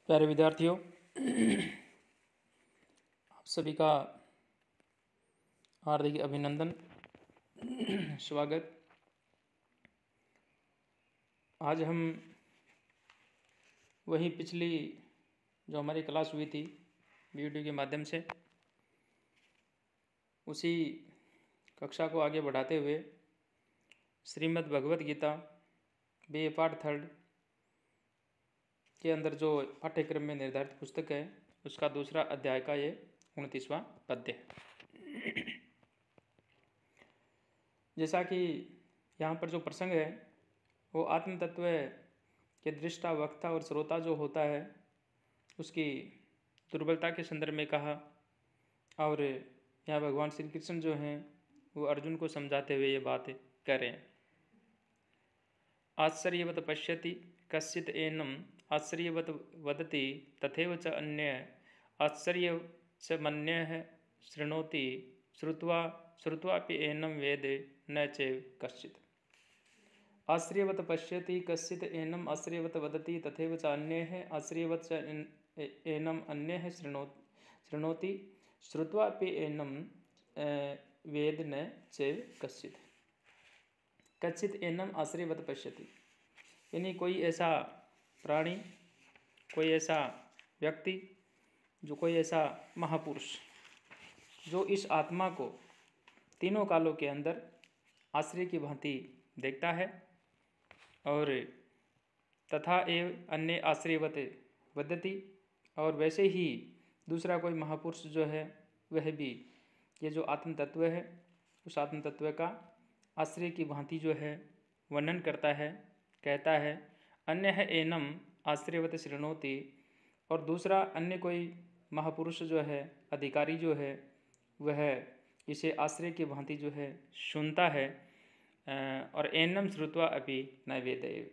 प्यारे विद्यार्थियों, आप सभी का हार्दिक अभिनंदन, स्वागत। आज हम वही पिछली जो हमारी क्लास हुई थी वीडियो के माध्यम से, उसी कक्षा को आगे बढ़ाते हुए श्रीमद् भगवत गीता बी ए पार्ट 3 के अंदर जो पाठ्यक्रम में निर्धारित पुस्तक है उसका दूसरा अध्याय का ये 29वां पद्य है। जैसा कि यहाँ पर जो प्रसंग है वो आत्म तत्व के दृष्टा, वक्ता और श्रोता जो होता है उसकी दुर्बलता के संदर्भ में कहा, और यहाँ भगवान श्री कृष्ण जो हैं वो अर्जुन को समझाते हुए ये बात कह रहे हैं। आश्चर्यवत पश्यति कश्चित् एनम आश्चर्यवत वदति तथैव च अन्य आश्चर्य च मन्यः शृणोति श्रुत्वापि एनम वेद न चैव कश्चित्। आश्चर्यवत पश्यति कश्चित् एनम आश्चर्यवत वदति तथैव च अन्यः आश्चर्यवत च एनम अन्यः शृणोति श्रुत्वापि एनम वेद न चैव कश्चित्। कच्चित एनम आश्चर्यवत पश्यति, यानी कोई ऐसा प्राणी, कोई ऐसा व्यक्ति, जो कोई ऐसा महापुरुष जो इस आत्मा को तीनों कालों के अंदर आश्चर्य की भांति देखता है, और तथा एव अन्य आश्चर्यवत वदति, और वैसे ही दूसरा कोई महापुरुष जो है वह भी ये जो आत्म तत्व है उस आत्म तत्व का आश्चर्य की भांति जो है वर्णन करता है, कहता है। अन्य है एनम आश्चर्यवत शृणोति, और दूसरा अन्य कोई महापुरुष जो है, अधिकारी जो है, वह इसे आश्चर्य की भांति जो है सुनता है। और एनम श्रुत्वा अपि न वेदेव,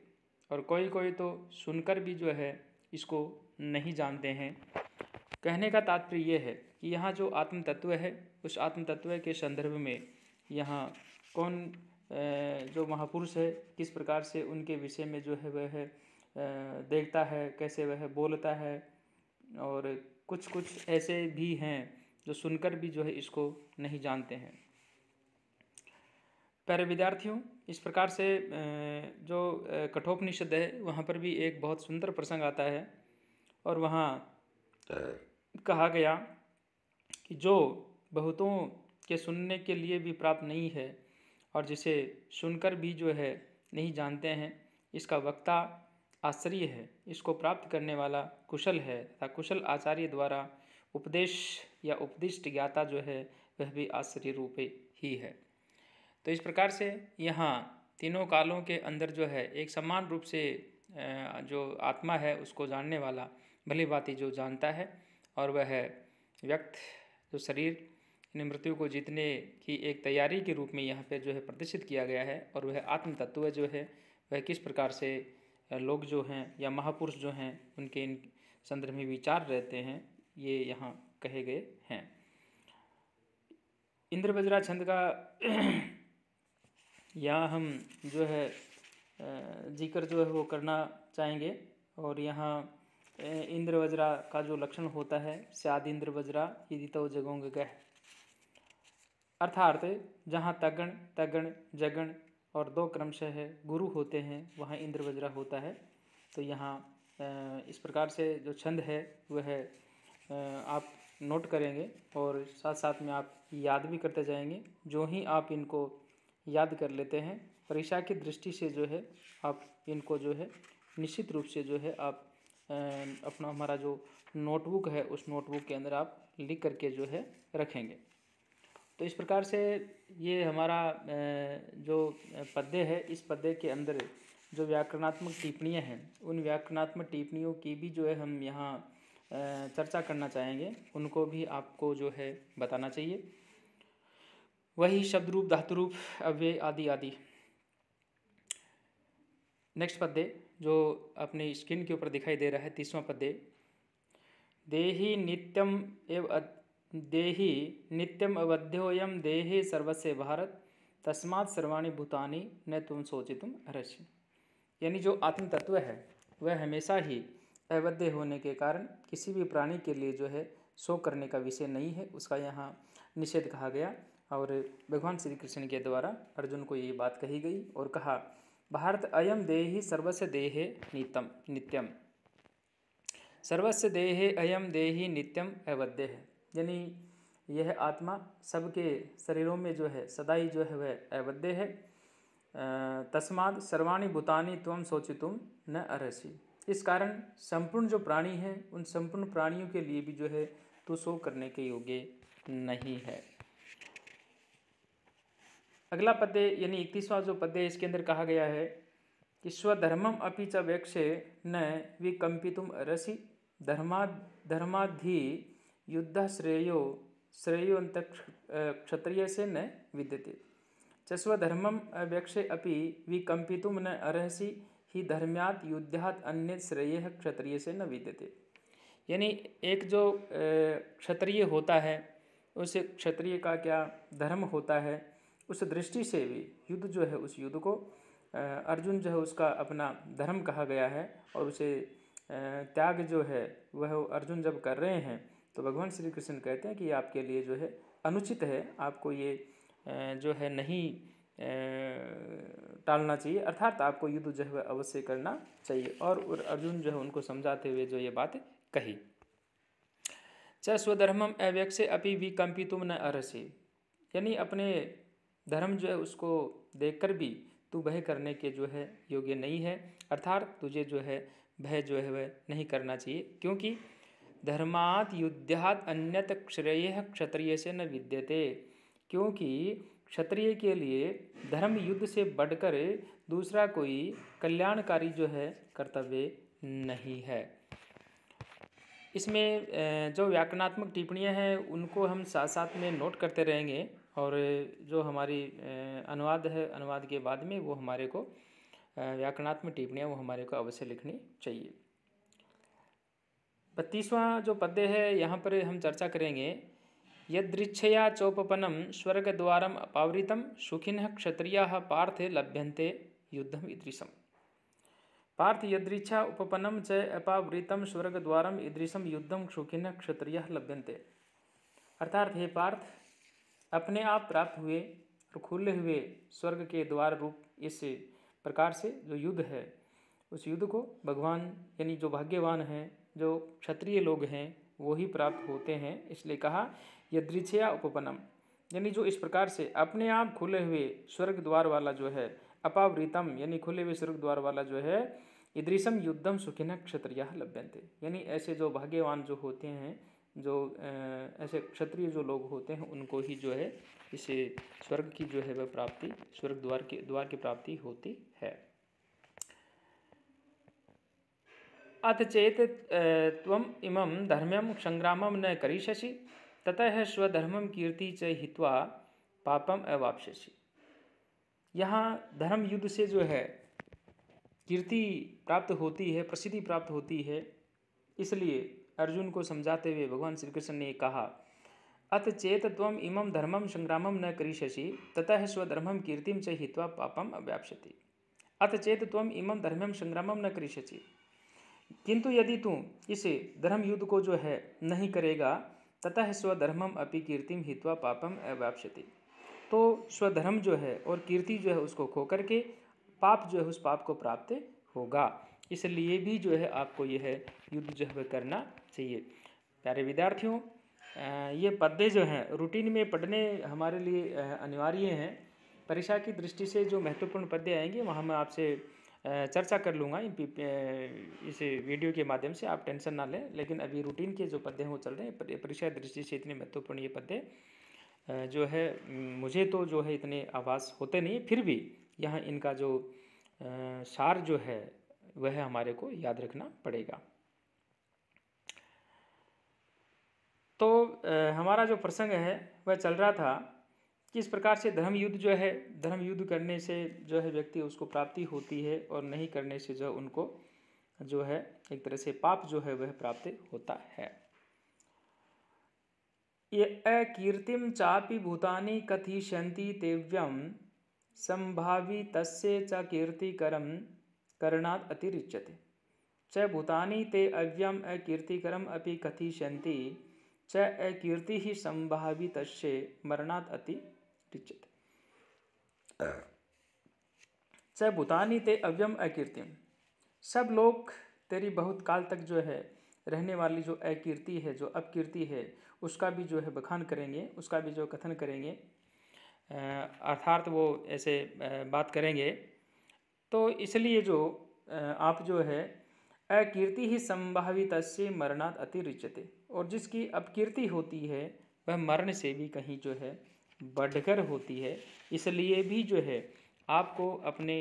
और कोई कोई तो सुनकर भी जो है इसको नहीं जानते हैं। कहने का तात्पर्य यह है कि यहाँ जो आत्म तत्व है उस आत्म तत्व के संदर्भ में यहाँ कौन जो महापुरुष है किस प्रकार से उनके विषय में जो है वह देखता है, कैसे वह बोलता है, और कुछ ऐसे भी हैं जो सुनकर भी जो है इसको नहीं जानते हैं। प्यारे विद्यार्थियों, इस प्रकार से जो कठोपनिषद है वहाँ पर भी एक बहुत सुंदर प्रसंग आता है, और वहाँ कहा गया कि जो बहुतों के सुनने के लिए भी प्राप्त नहीं है और जिसे सुनकर भी जो है नहीं जानते हैं, इसका वक्ता आश्चर्य है, इसको प्राप्त करने वाला कुशल है तथा कुशल आचार्य द्वारा उपदेश या उपदिष्ट ज्ञाता जो है वह भी आश्चर्य रूप ही है। तो इस प्रकार से यहाँ तीनों कालों के अंदर जो है एक समान रूप से जो आत्मा है उसको जानने वाला भली भांति जो जानता है, और वह व्यक्त जो शरीर मृत्यु को जीतने की एक तैयारी के रूप में यहाँ पे जो है प्रदर्शित किया गया है, और वह आत्म तत्व जो है वह किस प्रकार से लोग जो हैं या महापुरुष जो हैं उनके इन संदर्भ में विचार रहते हैं, ये यहाँ कहे गए हैं। इंद्रवज्रा छंद का यहाँ हम जो है जिक्र जो है वो करना चाहेंगे, और यहाँ इंद्रवज्रा का जो लक्षण होता है स्याद इंद्रवज्रा यदि तो जगोंग गह, अर्थात जहाँ तगण तगण जगण और दो क्रमशः गुरु होते हैं वहाँ इंद्रवज्रा होता है। तो यहाँ इस प्रकार से जो छंद है वह आप नोट करेंगे और साथ साथ में आप याद भी करते जाएंगे। जो ही आप इनको याद कर लेते हैं, परीक्षा की दृष्टि से जो है आप इनको जो है निश्चित रूप से जो है आप अपना हमारा जो नोटबुक है उस नोटबुक के अंदर आप लिख करके जो है रखेंगे। तो इस प्रकार से ये हमारा जो पद्य है, इस पद्य के अंदर जो व्याकरणात्मक टिप्पणियाँ हैं उन व्याकरणात्मक टिप्पणियों की भी जो है हम यहाँ चर्चा करना चाहेंगे, उनको भी आपको जो है बताना चाहिए। वही शब्द रूप, धातु रूप, अव्यय आदि आदि। नेक्स्ट पद्य जो अपने स्क्रीन के ऊपर दिखाई दे रहा है 30वां पद्य। देहि नित्यम अवध्योयम देहे सर्वस्य भारत तस्मात् सर्वाणि भूतानि न तुम सोचितुम अर्हसि। यानी जो आत्म तत्व है वह हमेशा ही अवध्य होने के कारण किसी भी प्राणी के लिए जो है शोक करने का विषय नहीं है, उसका यहाँ निषेध कहा गया। और भगवान श्री कृष्ण के द्वारा अर्जुन को ये बात कही गई और कहा, भारत अयम देहि सर्वस्य देहे नित्यम नित्यम, सर्वस्य देहे अयम देहि नित्यम अवध्य है। यानी यह आत्मा सबके शरीरों में जो है सदाई जो है वह अवध्य है। तस्माद सर्वाणि भूतानि त्वं शोचितुम न अर्हसि। इस कारण संपूर्ण जो प्राणी हैं उन संपूर्ण प्राणियों के लिए भी जो है तू शोक करने के योग्य नहीं है। अगला पद्य यानी 31वां जो पद्य इसके अंदर कहा गया है कि स्वधर्मम अपि च वेक्षे न विकंपितुम अर्हसि, धर्माधि युद्ध श्रेयोंत क्षत्रिय से न विद्यते। च स्वधर्मम अवेक्षे अपि विकंपितुम न अर्हसि ही धर्म्यात् युद्धात् अन्य श्रेय क्षत्रिय से न विद्यते। यानी एक जो क्षत्रिय होता है उस क्षत्रिय का क्या धर्म होता है, उस दृष्टि से भी युद्ध जो है उस युद्ध को अर्जुन जो है उसका अपना धर्म कहा गया है। और उसे त्याग जो है वह अर्जुन जब कर रहे हैं तो भगवान श्री कृष्ण कहते हैं कि आपके लिए जो है अनुचित है, आपको ये जो है नहीं टालना चाहिए, अर्थात आपको युद्ध जो है अवश्य करना चाहिए। और अर्जुन जो है उनको समझाते हुए जो ये बात कही, च स्वधर्मम अवेक्षे अपि विकंपितुम न अर्हसि। यानी अपने धर्म जो है उसको देखकर भी तू भय करने के जो है योग्य नहीं है, अर्थात तुझे जो है भय जो है वह नहीं करना चाहिए, क्योंकि धर्मात् युद्धात् अन्यत श्रेय क्षत्रिय से न विद्यते। क्योंकि क्षत्रिय के लिए धर्म युद्ध से बढ़कर दूसरा कोई कल्याणकारी जो है कर्तव्य नहीं है। इसमें जो व्याकरणात्मक टिप्पणियां हैं उनको हम साथ साथ में नोट करते रहेंगे, और जो हमारी अनुवाद है अनुवाद के बाद में वो हमारे को व्याकरणात्मक टिप्पणियां वो हमारे को अवश्य लिखनी चाहिए। 32वां जो पद्य है यहाँ पर हम चर्चा करेंगे, यदृच्छया चोपपन्नम स्वर्गद्वारम अपावृतम सुखिनः क्षत्रियाः पार्थ लभ्यन्ते युद्धम ईदृशम। पार्थ यदृच्छा उपपन्नम च अपावृतम स्वर्गद्वारम ईदृशम युद्धम सुखिनः क्षत्रियाः लभ्यन्ते। अर्थात हे पार्थ, अपने आप प्राप्त हुए और खुले हुए स्वर्ग के द्वार रूप इस प्रकार से जो युद्ध है उस युद्ध को भगवान यानी जो भाग्यवान हैं जो क्षत्रिय लोग हैं वो ही प्राप्त होते हैं। इसलिए कहा यदृच्छया उपपन्नम, यानी जो इस प्रकार से अपने आप खुले हुए स्वर्ग द्वार वाला जो है, अपावृतम यानी खुले हुए स्वर्ग द्वार वाला जो है, ईदृशम युद्धम सुखिनः क्षत्रियाः लभ्यन्ते। यानी ऐसे जो भाग्यवान जो होते हैं, जो ऐसे क्षत्रिय जो लोग होते हैं उनको ही जो है इसे स्वर्ग की जो है वह प्राप्ति, स्वर्ग द्वार की प्राप्ति होती है। अथ चेत त्वम इमं धर्म्यम संग्रामम न करिष्यसि, ततः स्वधर्मम कीर्ति च हित्वा पापम अवाप्स्यसि। यहाँ धर्म युद्ध से जो है कीर्ति प्राप्त होती है, प्रसिद्धि प्राप्त होती है, इसलिए अर्जुन को समझाते हुए भगवान श्री कृष्ण ने कहा, अथ चेत त्वम इमं धर्मम संग्रामम न करिष्यसि ततः स्वधर्मम कीर्तिम च हित्वा पापम अवाप्स्यति। अथ चेत त्वम इमं धर्मम संग्रामम न करिष्यसि, किंतु यदि तू इस धर्म युद्ध को जो है नहीं करेगा, ततः स्वधर्मम अपि कीर्तिम हित्वा पापम अवाप्स्यति, तो स्वधर्म जो है और कीर्ति जो है उसको खो करके पाप जो है उस पाप को प्राप्त होगा। इसलिए भी जो है आपको यह युद्ध जो है करना चाहिए। प्यारे विद्यार्थियों, ये पद्य जो हैं रूटीन में पढ़ने हमारे लिए अनिवार्य हैं। परीक्षा की दृष्टि से जो महत्वपूर्ण पद्य आएंगे वहाँ मैं आपसे चर्चा कर लूँगा इस वीडियो के माध्यम से, आप टेंशन ना लें। लेकिन अभी रूटीन के जो पद्य हैं वो चल रहे हैं। परीक्षा दृष्टि से इतने महत्वपूर्ण ये पद्य जो है मुझे तो जो है इतने आभास होते नहीं, फिर भी यहाँ इनका जो सार जो है वह हमारे को याद रखना पड़ेगा। तो हमारा जो प्रसंग है वह चल रहा था कि इस प्रकार से धर्म युद्ध जो है, धर्म युद्ध करने से जो है व्यक्ति उसको प्राप्ति होती है और नहीं करने से जो उनको जो है एक तरह से पाप जो है वह प्राप्त होता है। ये अकीर्तिम चापि भूतानि कथिष्यन्ति तेव्यम संभावी तस्य च कीर्तिकरम करणात् अतिरिच्यते। च भूतानि ते अव्यम अकीर्तिकरम अपि कथिष्यन्ति च अकीर्ति संभावितस्य मरणात् अति रिच्यते। च भूतानि ते अव्यम अकीर्तिम, सब लोग तेरी बहुत काल तक जो है रहने वाली जो अकीर्ति है, जो अपकीर्ति है, उसका भी जो है बखान करेंगे, उसका भी जो कथन करेंगे, अर्थात वो ऐसे बात करेंगे। तो इसलिए जो आप जो है अकीर्ति ही संभावितस्य मरणात् अति रिच्यते, और जिसकी अपकीर्ति होती है वह मरण से भी कहीं जो है बढ़कर होती है। इसलिए भी जो है आपको अपने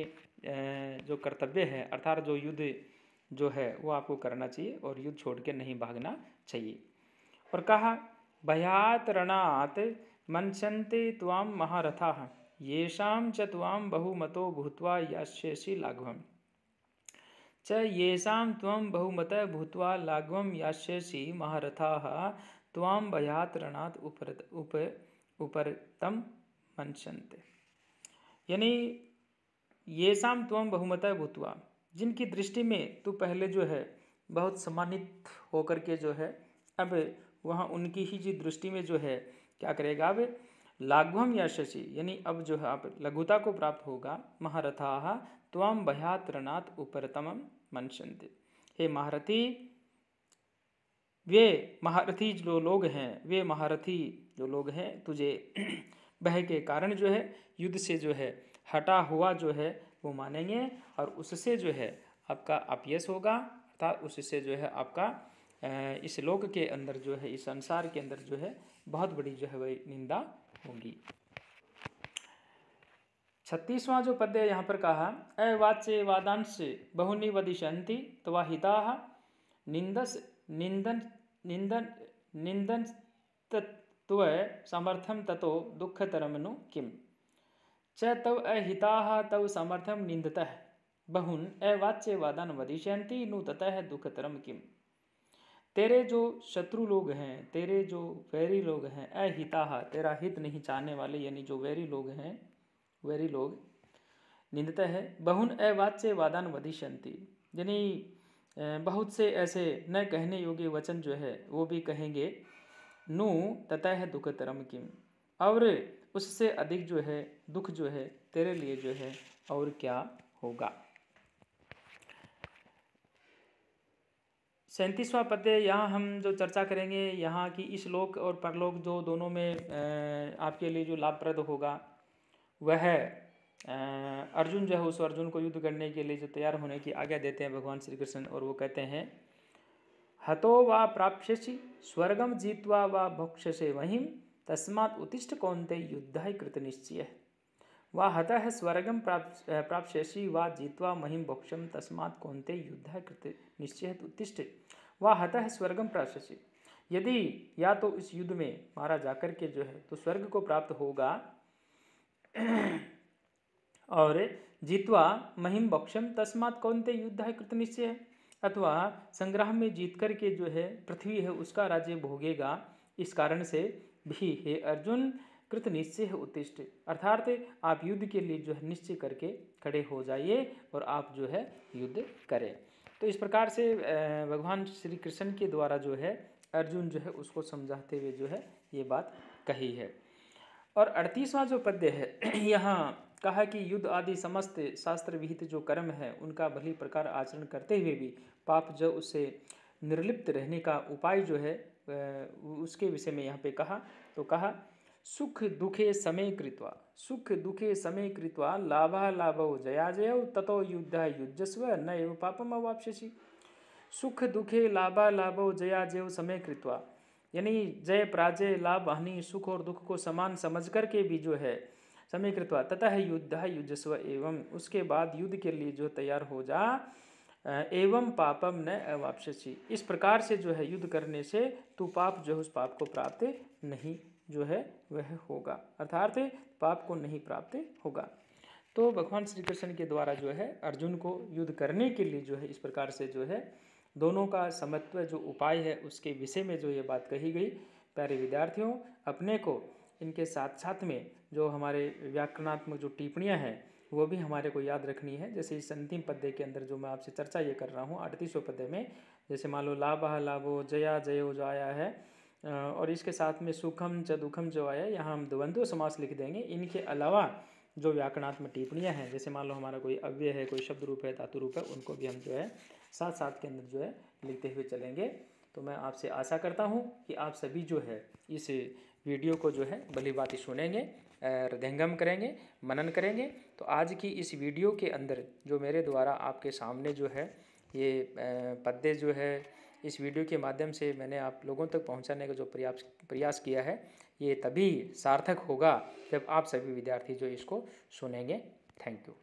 जो कर्तव्य है अर्थात जो युद्ध जो है वो आपको करना चाहिए और युद्ध छोड़ के नहीं भागना चाहिए। और कहा भयात रणात् मन्स्यन्ते त्वां महारथाः येषां च त्वां बहुमतो भूत्वा यास्यसि लाघवम्। च येषां त्वं बहुमतः भूत्वा लाघवं यास्यसि महारथाः त्वां भयात् रणात् उपरतं मन्स्यन्ते। यानी येषां त्वं बहुमतः भूत्वा, जिनकी दृष्टि में तू पहले जो है बहुत सम्मानित होकर के जो है अब वहाँ उनकी ही जी दृष्टि में जो है क्या करेगा, अब लाघवम यास्यसि, यानी अब जो है आप लघुता को प्राप्त होगा। महारथाः त्वां भयात् रणात् उपरतमं मन्स्यन्ते। हे महारथी, वे महारथी जो लोग हैं, वे महारथी जो लोग हैं तुझे भय के कारण जो है युद्ध से जो है हटा हुआ जो है वो मानेंगे, और उससे जो है आपका अपयश होगा, अर्थात उससे जो है आपका इस लोक के अंदर जो है, इस संसार के अंदर जो है बहुत बड़ी जो है वह निंदा होगी। 36वां जो पद्य यहाँ पर कहा अवाच्य वादांश बहुनि वदिष्यन्ति त्वा हिताः निंदन तत्व समर्थम ततो दुःखतरम नु किम। च तव अहिताः तव समर्थम निंदतः बहुन अवाच्य वादान वदिष्यन्ति नु ततः दुःखतरम किम। तेरे जो शत्रु लोग हैं, तेरे जो वैरी लोग हैं, अहिताः तेरा हित नहीं चाहने वाले, यानी जो वैरी लोग हैं, वैरी लोग निंदता है बहुन अवाच्य वादान वदिष्यन्ति, यानी बहुत से ऐसे न कहने योग्य वचन जो है वो भी कहेंगे। नु ततः दुःखतरम किम, और उससे अधिक जो है दुख जो है तेरे लिए जो है और क्या होगा। 37वां पद्य यहाँ हम जो चर्चा करेंगे यहाँ की इस लोक और परलोक जो दोनों में आपके लिए जो लाभप्रद होगा वह अर्जुन जो है उस अर्जुन को युद्ध करने के लिए जो तैयार होने की आज्ञा देते हैं भगवान श्री कृष्ण, और वो कहते हैं हतो वा प्राप्स्यसि स्वर्गम जीत्वा वा भोक्ष्यसे वहिं तस्मात् उत्तिष्ठ कौन्तेय युद्धाय कृतनिश्चयः। वा हतः स्वर्गम प्राप्स्यसि वा जीत्वा महिं भोक्ष्यं तस्मात् कौन्तेय युद्धाय कृतनिश्चयः उत्तिष्ठ। वा हतः स्वर्गम प्राप्स्यसि, यदि या तो इस युद्ध में मारा जाकर के जो है तो स्वर्ग को प्राप्त होगा, और जीतवा महिम भोक्ष्यम तस्मात् कौन्तेय युद्धाय कृतनिश्चयः, अथवा संग्राम में जीत कर के जो है पृथ्वी है उसका राज्य भोगेगा, इस कारण से भी हे अर्जुन कृत निश्चय उत्तिष्ठ, अर्थात आप युद्ध के लिए जो है निश्चय करके खड़े हो जाइए और आप जो है युद्ध करें। तो इस प्रकार से भगवान श्री कृष्ण के द्वारा जो है अर्जुन जो है उसको समझाते हुए जो है ये बात कही है। और 38वां जो पद्य है यहाँ कहा कि युद्ध आदि समस्त शास्त्र विहित जो कर्म है उनका भली प्रकार आचरण करते हुए भी पाप जो उससे निर्लिप्त रहने का उपाय जो है उसके विषय में यहाँ पे कहा। तो कहा सुख दुखे समय कृत्वा, सुख दुखे समय कृत्वा लाभा लाभौ जया जयौ ततो युद्धा युज्यस्व न एव पापम अवाप्स्यसि। सुख दुखे लाभा लाभौ जया जयौ समय कृत्वा, यानी जय पराजय लाभ हानि सुख और दुख को समान समझ करके भी जो है समय कृत्वा ततः युद्ध युजस्व, एवं उसके बाद युद्ध के लिए जो तैयार हो जा, एवं पापम न अवाप्स्यसि, इस प्रकार से जो है युद्ध करने से तू पाप जो है उस पाप को प्राप्त नहीं जो है वह होगा, अर्थात पाप को नहीं प्राप्त होगा। तो भगवान श्री कृष्ण के द्वारा जो है अर्जुन को युद्ध करने के लिए जो है इस प्रकार से जो है दोनों का समत्व जो उपाय है उसके विषय में जो ये बात कही गई। प्यारे विद्यार्थियों, अपने को इनके साथ साथ में जो हमारे व्याकरणात्मक जो टिप्पणियाँ हैं वो भी हमारे को याद रखनी है। जैसे इस अंतिम पद्य के अंदर जो मैं आपसे चर्चा ये कर रहा हूँ 38वें पद्य में, जैसे मान लो लाभः लाभो, जया जयो जो आया है, और इसके साथ में सुखम च दुखम जो आया है, यहाँ हम द्वंद्व समास लिख देंगे। इनके अलावा जो व्याकरणात्मक टिप्पणियाँ हैं, जैसे मान लो हमारा कोई अव्यय है, कोई शब्द रूप है, धातु रूप है, उनको भी हम जो है साथ साथ के अंदर जो है लिखते हुए चलेंगे। तो मैं आपसे आशा करता हूँ कि आप सभी जो है इस वीडियो को जो है भली बात सुनेंगे, हृदयंगम करेंगे, मनन करेंगे। तो आज की इस वीडियो के अंदर जो मेरे द्वारा आपके सामने जो है ये पद्य जो है इस वीडियो के माध्यम से मैंने आप लोगों तक पहुंचाने का जो प्रयास किया है, ये तभी सार्थक होगा जब आप सभी विद्यार्थी जो इसको सुनेंगे। Thank you.